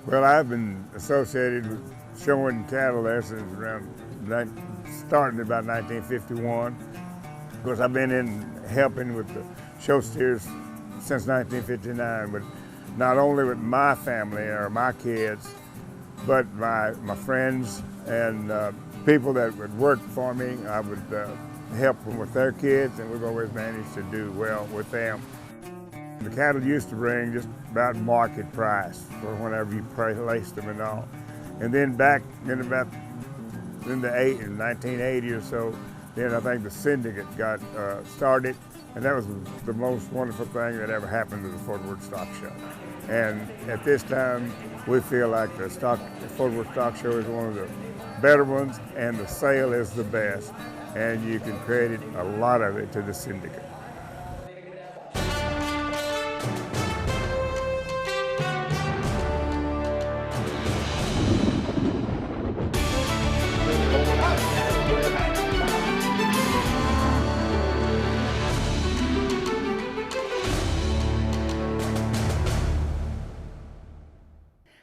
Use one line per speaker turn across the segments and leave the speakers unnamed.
Well, I've been associated with showing cattle there since starting about 1951. Of course, I've been in helping with the show steers since 1959, but not only with my family or my kids, but my friends and people that would work for me. I would help them with their kids, and we've always managed to do well with them. The cattle used to bring just about market price for whenever you placed them and all. And then back in about in 1980 or so, then I think the syndicate got started, and that was the most wonderful thing that ever happened to the Fort Worth Stock Show. And at this time, we feel like the Fort Worth Stock Show is one of the better ones, and the sale is the best, and you can credit a lot of it to the syndicate.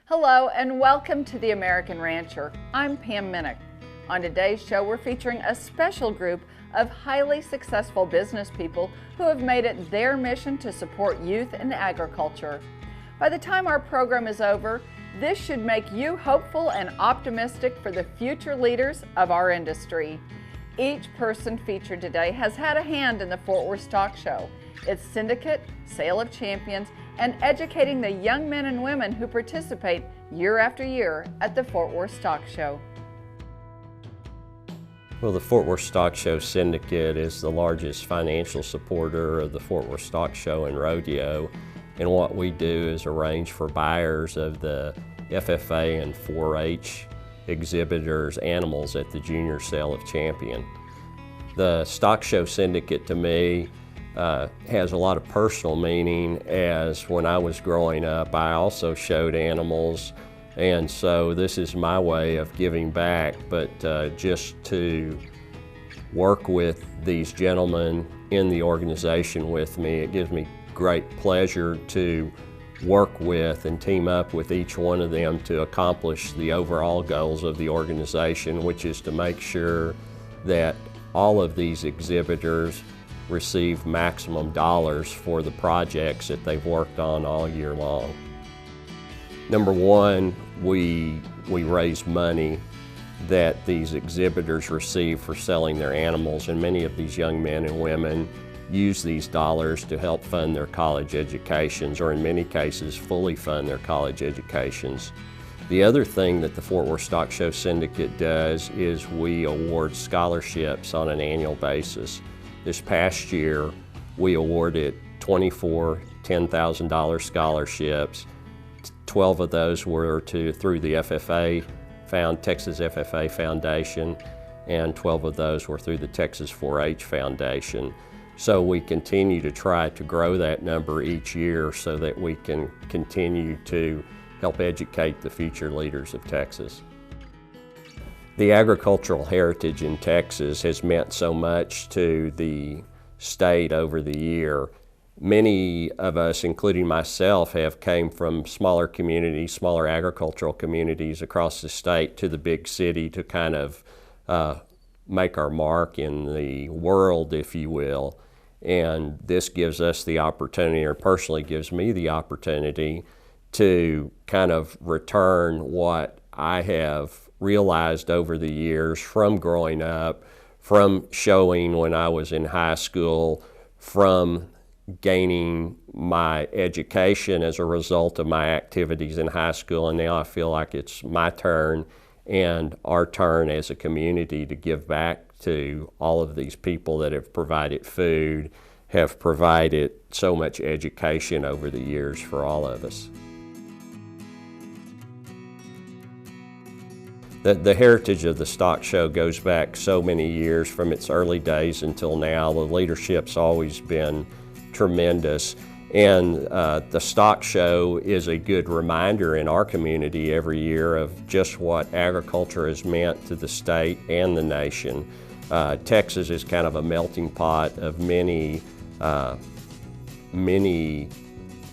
Hello and welcome to The American Rancher. I'm Pam Minick. On today's show, we're featuring a special group of highly successful business people who have made it their mission to support youth in agriculture. By the time our program is over, this should make you hopeful and optimistic for the future leaders of our industry. Each person featured today has had a hand in the Fort Worth Stock Show, its syndicate, sale of champions, and educating the young men and women who participate year after year at the Fort Worth Stock Show.
Well, the Fort Worth Stock Show Syndicate is the largest financial supporter of the Fort Worth Stock Show and Rodeo, and what we do is arrange for buyers of the FFA and 4-H exhibitors' animals at the Junior Sale of Champion. The Stock Show Syndicate to me has a lot of personal meaning, as when I was growing up I also showed animals, and so this is my way of giving back. But just to work with these gentlemen in the organization with me, it gives me great pleasure to work with and team up with each one of them to accomplish the overall goals of the organization, which is to make sure that all of these exhibitors receive maximum dollars for the projects that they've worked on all year long. Number one, we raise money that these exhibitors receive for selling their animals, and many of these young men and women use these dollars to help fund their college educations, or in many cases fully fund their college educations. The other thing that the Fort Worth Stock Show Syndicate does is we award scholarships on an annual basis. This past year, we awarded 24 $10,000 scholarships. 12 of those were through the Texas FFA Foundation, and 12 of those were through the Texas 4-H Foundation. So we continue to try to grow that number each year so that we can continue to help educate the future leaders of Texas. The agricultural heritage in Texas has meant so much to the state over the year. Many of us, including myself, have came from smaller communities, smaller agricultural communities across the state to the big city to kind of make our mark in the world, if you will. And this gives us the opportunity, or personally gives me the opportunity, to kind of return what I have realized over the years from growing up, from showing when I was in high school, from gaining my education as a result of my activities in high school, and now I feel like it's my turn and our turn as a community to give back to all of these people that have provided food, have provided so much education over the years for all of us. The heritage of the stock show goes back so many years, from its early days until now. The leadership's always been tremendous, and the stock show is a good reminder in our community every year of just what agriculture has meant to the state and the nation. Texas is kind of a melting pot of many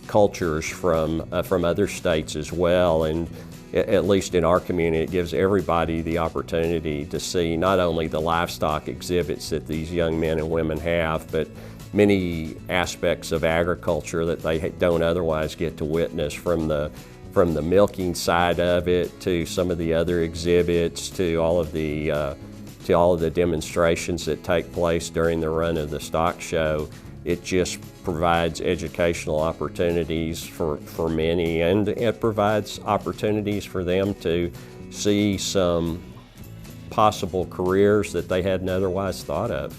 cultures from other states as well. And at least in our community, it gives everybody the opportunity to see not only the livestock exhibits that these young men and women have, but many aspects of agriculture that they don't otherwise get to witness, from the milking side of it to some of the other exhibits to all of the demonstrations that take place during the run of the stock show. It just provides educational opportunities for many, and it provides opportunities for them to see some possible careers that they hadn't otherwise thought of.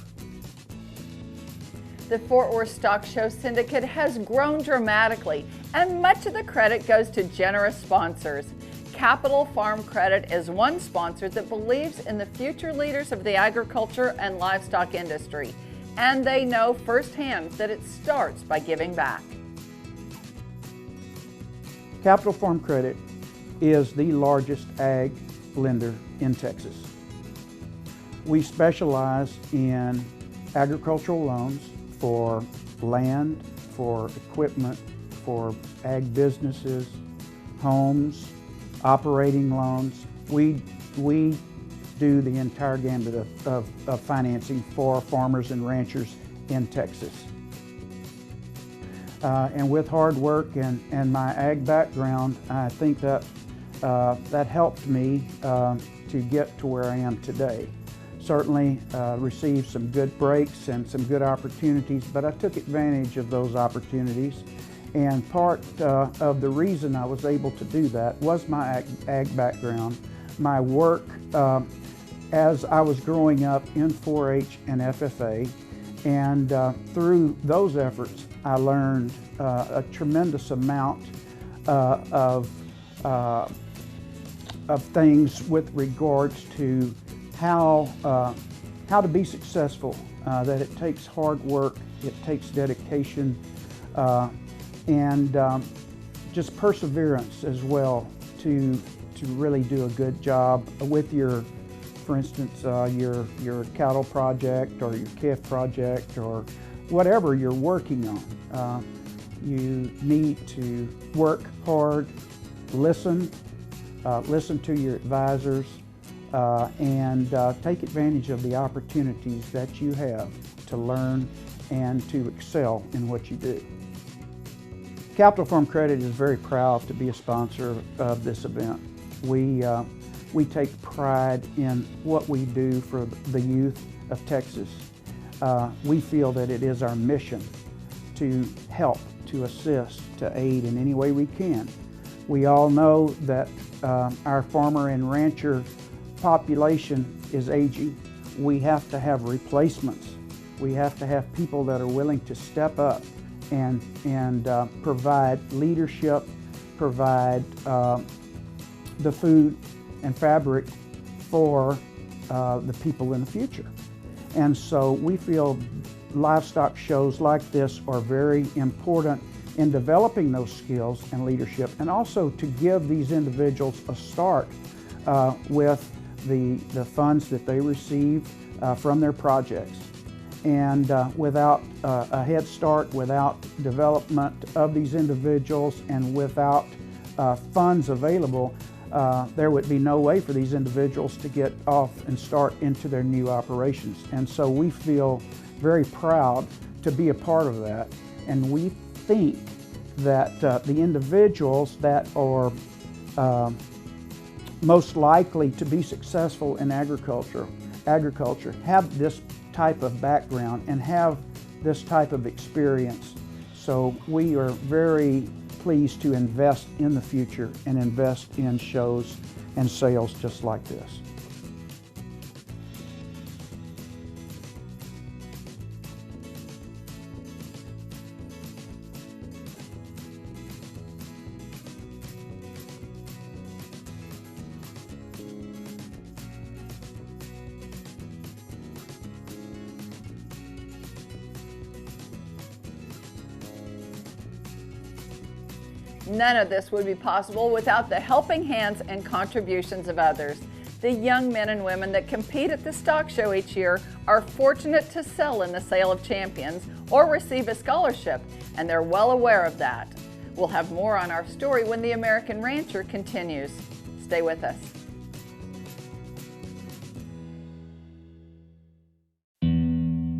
The Fort Worth Stock Show Syndicate has grown dramatically, and much of the credit goes to generous sponsors. Capital Farm Credit is one sponsor that believes in the future leaders of the agriculture and livestock industry, and they know firsthand that it starts by giving back.
Capital Farm Credit is the largest ag lender in Texas. We specialize in agricultural loans for land, for equipment, for ag businesses, homes, operating loans. We do the entire gambit of financing for farmers and ranchers in Texas. And with hard work and my ag background, I think that that helped me to get to where I am today. Certainly received some good breaks and some good opportunities, but I took advantage of those opportunities. And part of the reason I was able to do that was my ag background, my work as I was growing up in 4-H and FFA. And through those efforts, I learned a tremendous amount of things with regards to how to be successful, that it takes hard work, it takes dedication, and just perseverance as well to really do a good job with your, for instance, your cattle project or your calf project or whatever you're working on. You need to work hard, listen to your advisors, and take advantage of the opportunities that you have to learn and to excel in what you do. Capital Farm Credit is very proud to be a sponsor of this event. We take pride in what we do for the youth of Texas. We feel that it is our mission to help, to assist, to aid in any way we can. We all know that our farmer and rancher population is aging. We have to have replacements. We have to have people that are willing to step up and provide leadership, provide the food and fabric for the people in the future. And so we feel livestock shows like this are very important in developing those skills and leadership, and also to give these individuals a start with the funds that they receive from their projects. And without a head start, without development of these individuals, and without funds available, there would be no way for these individuals to get off and start into their new operations. And so we feel very proud to be a part of that. And we think that the individuals that are most likely to be successful in agriculture have this type of background and have this type of experience. So we are very pleased to invest in the future and invest in shows and sales just like this.
None of this would be possible without the helping hands and contributions of others. The young men and women that compete at the stock show each year are fortunate to sell in the Sale of Champions or receive a scholarship, and they're well aware of that. We'll have more on our story when the American Rancher continues. Stay with us.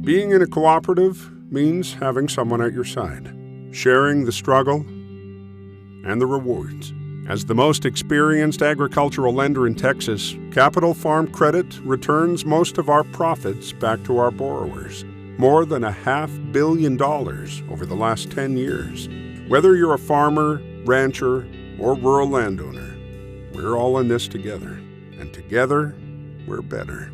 Being in a cooperative means having someone at your side, sharing the struggle and the rewards. As the most experienced agricultural lender in Texas, Capital Farm Credit returns most of our profits back to our borrowers. More than $500 million over the last 10 years. Whether you're a farmer, rancher, or rural landowner, we're all in this together. And together, we're better.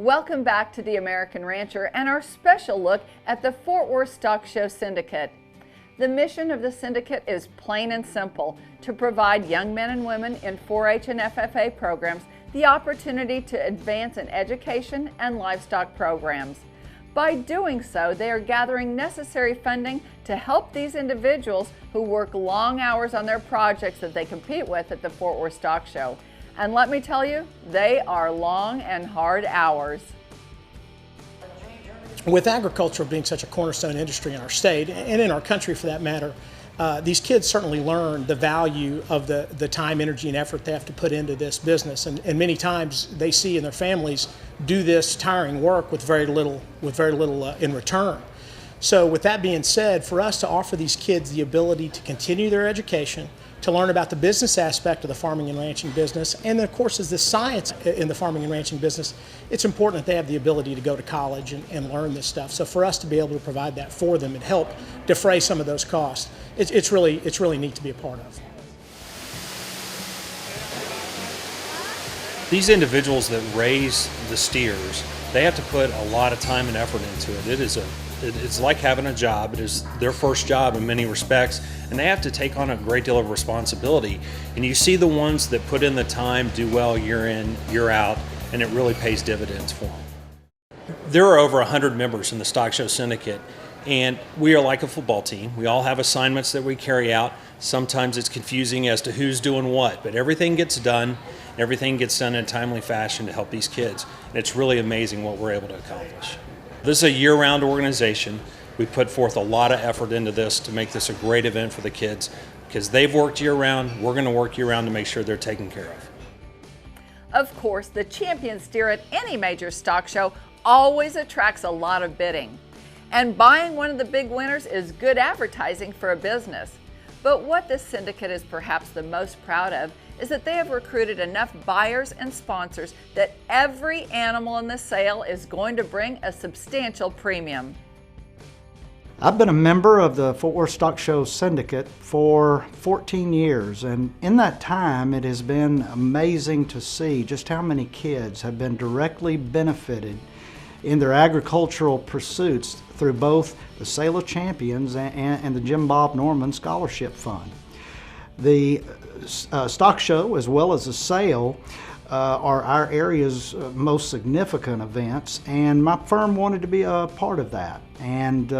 Welcome back to the American Rancher and our special look at the Fort Worth Stock Show Syndicate. The mission of the syndicate is plain and simple: to provide young men and women in 4-H and FFA programs the opportunity to advance in education and livestock programs. By doing so, they are gathering necessary funding to help these individuals who work long hours on their projects that they compete with at the Fort Worth Stock Show. And let me tell you, they are long and hard hours.
With agriculture being such a cornerstone industry in our state, and in our country for that matter, these kids certainly learn the value of the time, energy, and effort they have to put into this business. And many times they see in their families do this tiring work with very little in return. So with that being said, for us to offer these kids the ability to continue their education, to learn about the business aspect of the farming and ranching business, and then of course is the science in the farming and ranching business, it's important that they have the ability to go to college and learn this stuff. So for us to be able to provide that for them and help defray some of those costs, it's really neat to be a part of.
These individuals that raise the steers, they have to put a lot of time and effort into it. It's like having a job. It is their first job in many respects, and they have to take on a great deal of responsibility. And you see the ones that put in the time do well year in, year out, and it really pays dividends for them. There are over 100 members in the Stock Show Syndicate, and we are like a football team. We all have assignments that we carry out. Sometimes it's confusing as to who's doing what, but everything gets done. Everything gets done in a timely fashion to help these kids. And it's really amazing what we're able to accomplish. This is a year-round organization. We put forth a lot of effort into this to make this a great event for the kids, because they've worked year-round. We're going to work year-round to make sure they're taken care of.
Of course, the champion steer at any major stock show always attracts a lot of bidding. And buying one of the big winners is good advertising for a business. But what this syndicate is perhaps the most proud of is that they have recruited enough buyers and sponsors that every animal in the sale is going to bring a substantial premium.
I've been a member of the Fort Worth Stock Show Syndicate for 14 years, and in that time it has been amazing to see just how many kids have been directly benefited in their agricultural pursuits through both the Sale of Champions and the Jim Bob Norman Scholarship Fund. The stock show as well as the sale are our area's most significant events, and my firm wanted to be a part of that and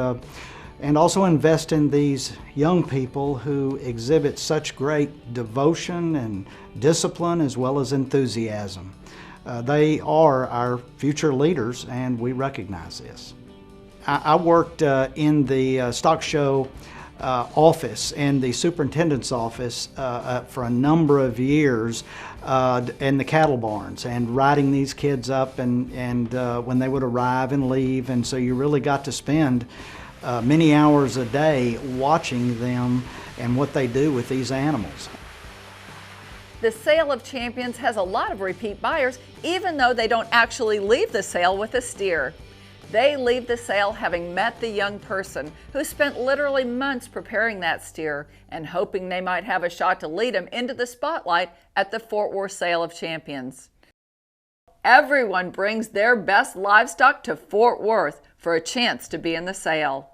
also invest in these young people who exhibit such great devotion and discipline as well as enthusiasm. They are our future leaders, and we recognize this. I worked in the stock show office and the superintendent's office for a number of years in the cattle barns and riding these kids up and when they would arrive and leave, and so you really got to spend many hours a day watching them and what they do with these animals.
The Sale of Champions has a lot of repeat buyers, even though they don't actually leave the sale with a steer. They leave the sale having met the young person who spent literally months preparing that steer and hoping they might have a shot to lead him into the spotlight at the Fort Worth Sale of Champions. everyone brings their best livestock to Fort Worth for a chance to be in the sale.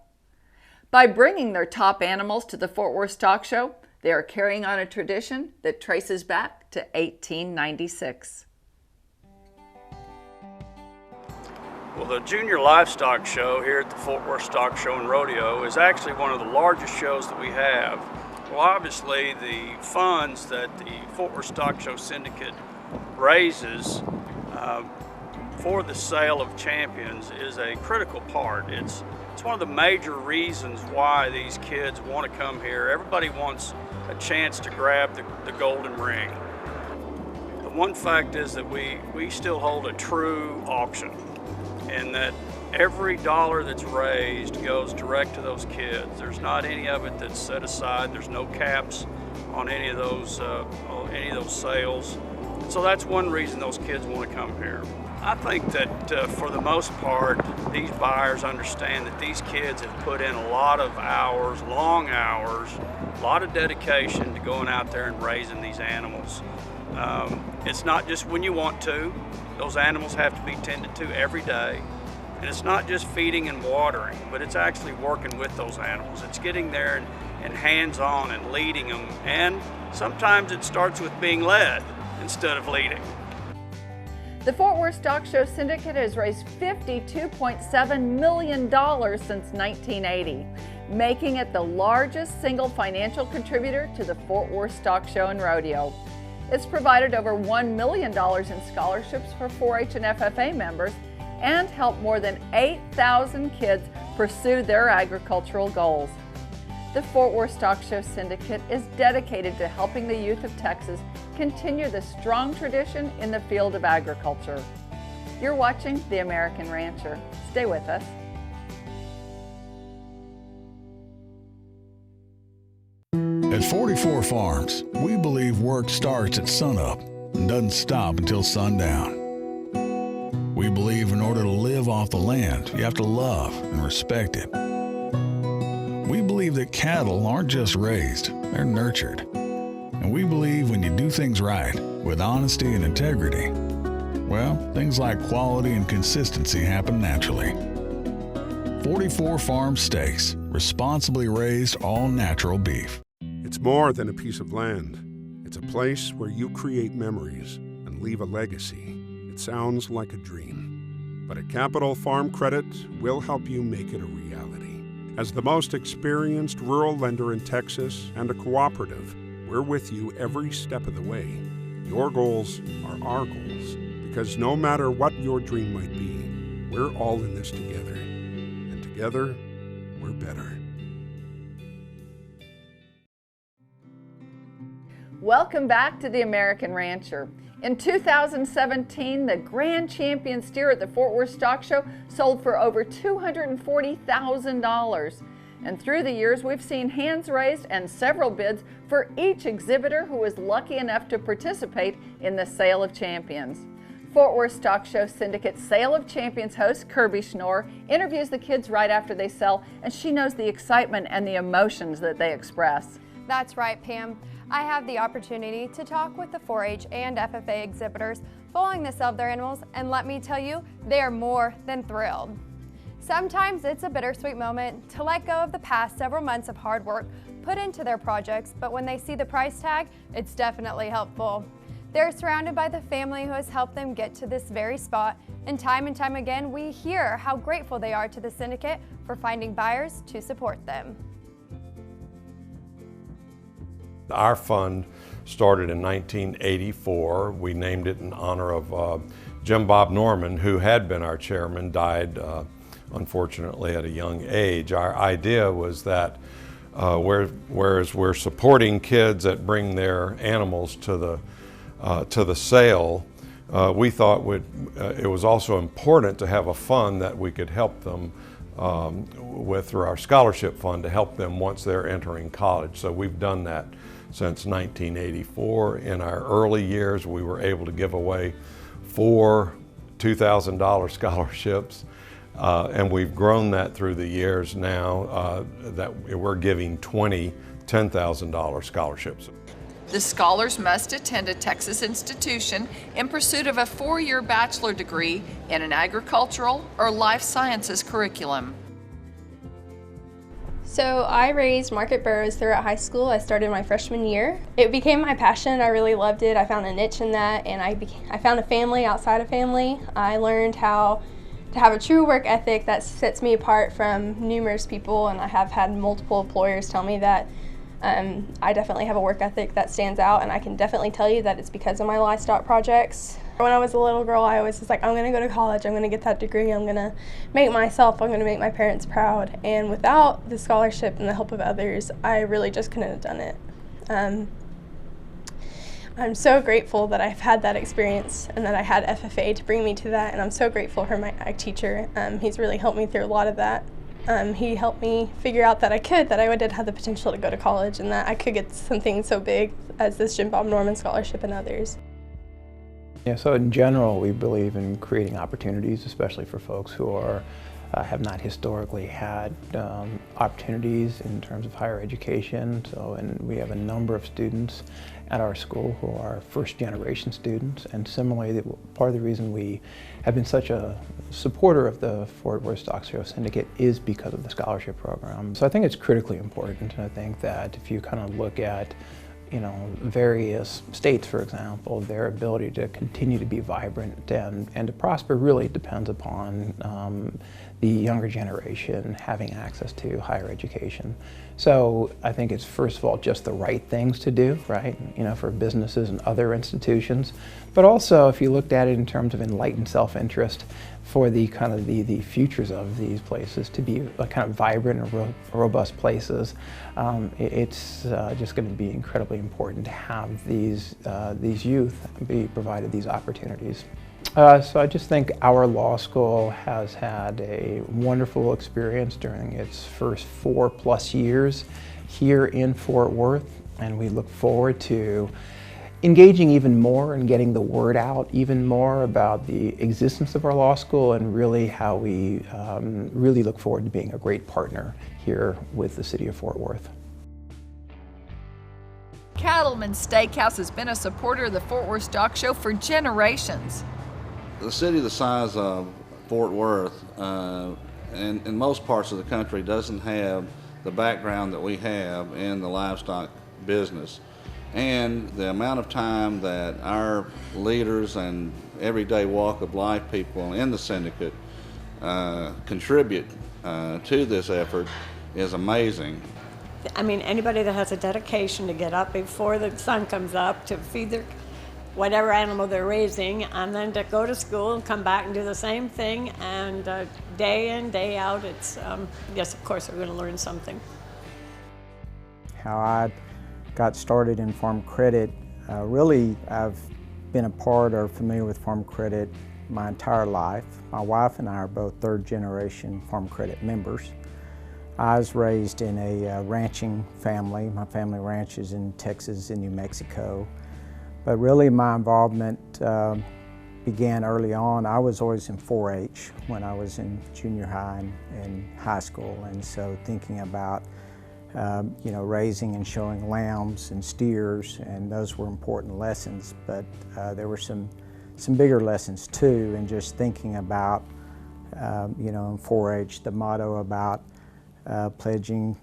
By bringing their top animals to the Fort Worth Stock Show, they are carrying on a tradition that traces back to 1896.
Well, the Junior Livestock Show here at the Fort Worth Stock Show and Rodeo is actually one of the largest shows that we have. Well, obviously the funds that the Fort Worth Stock Show Syndicate raises for the sale of champions is a critical part. It's one of the major reasons why these kids want to come here. Everybody wants a chance to grab the golden ring. The one fact is that we still hold a true auction, and that every dollar that's raised goes direct to those kids. There's not any of it that's set aside. There's no caps on any of those sales. So that's one reason those kids want to come here. I think that for the most part, these buyers understand that these kids have put in a lot of hours, long hours, a lot of dedication to going out there and raising these animals. It's not just when you want to. Those animals have to be tended to every day. And it's not just feeding and watering, but it's actually working with those animals. It's getting there and hands-on and leading them. And sometimes it starts with being led instead of leading.
The Fort Worth Stock Show Syndicate has raised $52.7 million since 1980, making it the largest single financial contributor to the Fort Worth Stock Show and Rodeo. It's provided over $1 million in scholarships for 4-H and FFA members and helped more than 8,000 kids pursue their agricultural goals. The Fort Worth Stock Show Syndicate is dedicated to helping the youth of Texas continue the strong tradition in the field of agriculture. You're watching The American Rancher. Stay with us.
At 44 Farms, we believe work starts at sunup and doesn't stop until sundown. We believe in order to live off the land, you have to love and respect it. We believe that cattle aren't just raised, they're nurtured. And we believe when you do things right, with honesty and integrity, well, things like quality and consistency happen naturally. 44 Farm Steaks, responsibly raised all-natural beef.
It's more than a piece of land. It's a place where you create memories and leave a legacy. It sounds like a dream, but at Capital Farm Credit, we'll help you make it a reality. As the most experienced rural lender in Texas and a cooperative, we're with you every step of the way. Your goals are our goals, because no matter what your dream might be, we're all in this together. And together, we're better.
Welcome back to The American Rancher. In 2017, the Grand Champion steer at the Fort Worth Stock Show sold for over $240,000. And through the years, we've seen hands raised and several bids for each exhibitor who was lucky enough to participate in the Sale of Champions. Fort Worth Stock Show Syndicate Sale of Champions host Kirby Schnorr interviews the kids right after they sell, and she knows the excitement and the emotions that they express.
That's right, Pam. I have the opportunity to talk with the 4-H and FFA exhibitors following the sale of their animals, and let me tell you, they are more than thrilled. Sometimes it's a bittersweet moment to let go of the past several months of hard work put into their projects, but when they see the price tag, it's definitely helpful. They're surrounded by the family who has helped them get to this very spot, and time again, we hear how grateful they are to the syndicate for finding buyers to support them.
Our fund started in 1984. We named it in honor of Jim Bob Norman, who had been our chairman, died unfortunately at a young age. Our idea was that whereas we're supporting kids that bring their animals to the sale, we thought it was also important to have a fund that we could help them through our scholarship fund to help them once they're entering college. So we've done that since 1984. In our early years, we were able to give away 4 $2,000 scholarships, and we've grown that through the years now that we're giving 20 $10,000 scholarships.
The scholars must attend a Texas institution in pursuit of a 4-year bachelor degree in an agricultural or life sciences curriculum.
So I raised market burros throughout high school. I started my freshman year. It became my passion. I really loved it. I found a niche in that, and I found a family outside of family. I learned how to have a true work ethic that sets me apart from numerous people, and I have had multiple employers tell me that I definitely have a work ethic that stands out, and I can definitely tell you that it's because of my livestock projects. When I was a little girl, I always was like, I'm going to go to college, I'm going to get that degree, I'm going to make myself, I'm going to make my parents proud. And without the scholarship and the help of others, I really just couldn't have done it. I'm so grateful that I've had that experience and that I had FFA to bring me to that, and I'm so grateful for my ag teacher. He's really helped me through a lot of that. He helped me figure out that I did have the potential to go to college and that I could get something so big as this Jim Bob Norman Scholarship and others.
Yeah, so in general, we believe in creating opportunities, especially for folks who have not historically had opportunities in terms of higher education. And we have a number of students at our school who are first-generation students. And similarly, part of the reason we have been such a supporter of the Fort Worth Stock Show Syndicate is because of the scholarship program. So I think it's critically important. And I think that if you kind of look at various states, for example, their ability to continue to be vibrant and to prosper really depends upon the younger generation having access to higher education. So I think it's, first of all, just the right things to do, right, for businesses and other institutions. But also, if you looked at it in terms of enlightened self-interest, for the kind of the futures of these places to be kind of vibrant and robust places, it's just going to be incredibly important to have these youth be provided these opportunities. So I just think our law school has had a wonderful experience during its first 4+ years here in Fort Worth, and we look forward to engaging even more and getting the word out even more about the existence of our law school, and really how we really look forward to being a great partner here with the city of Fort Worth.
Cattleman's Steakhouse has been a supporter of the Fort Worth Stock Show for generations.
The city the size of Fort Worth and in most parts of the country doesn't have the background that we have in the livestock business. And the amount of time that our leaders and everyday walk of life people in the syndicate contribute to this effort is amazing.
I mean, anybody that has a dedication to get up before the sun comes up to feed their whatever animal they're raising, and then to go to school and come back and do the same thing, and day in, day out, it's, yes, of course, we're going to learn something.
How I got started in Farm Credit, really I've been a part or familiar with Farm Credit my entire life. My wife and I are both third-generation Farm Credit members. I was raised in a ranching family. My family ranches in Texas and New Mexico. But really my involvement began early on. I was always in 4-H when I was in junior high and high school, and so thinking about raising and showing lambs and steers, and those were important lessons, but there were some bigger lessons too, and just thinking about, in 4-H, the motto about pledging,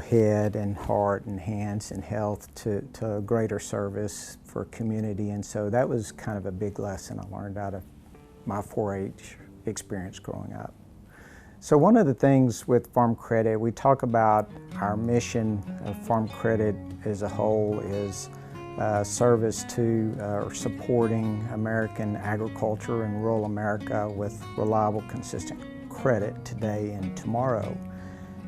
head and heart and hands and health to greater service for community, and so that was kind of a big lesson I learned out of my 4-H experience growing up. So one of the things with Farm Credit, we talk about our mission of Farm Credit as a whole is service to or supporting American agriculture and rural America with reliable, consistent credit today and tomorrow.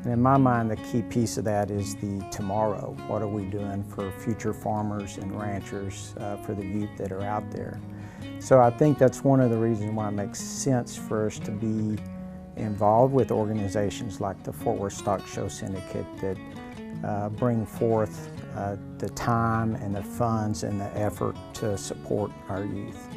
And in my mind, the key piece of that is the tomorrow. What are we doing for future farmers and ranchers, for the youth that are out there? So I think that's one of the reasons why it makes sense for us to be involved with organizations like the Fort Worth Stock Show Syndicate that bring forth the time and the funds and the effort to support our youth.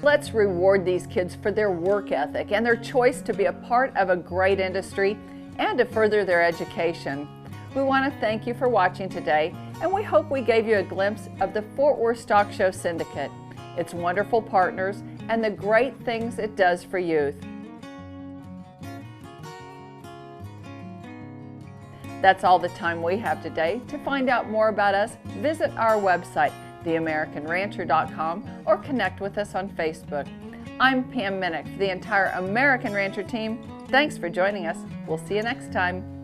Let's reward these kids for their work ethic and their choice to be a part of a great industry and to further their education. We want to thank you for watching today and we hope we gave you a glimpse of the Fort Worth Stock Show Syndicate, its wonderful partners, and the great things it does for youth. That's all the time we have today. To find out more about us, visit our website, theamericanrancher.com, or connect with us on Facebook. I'm Pam Minick for the entire American Rancher team. Thanks for joining us. We'll see you next time.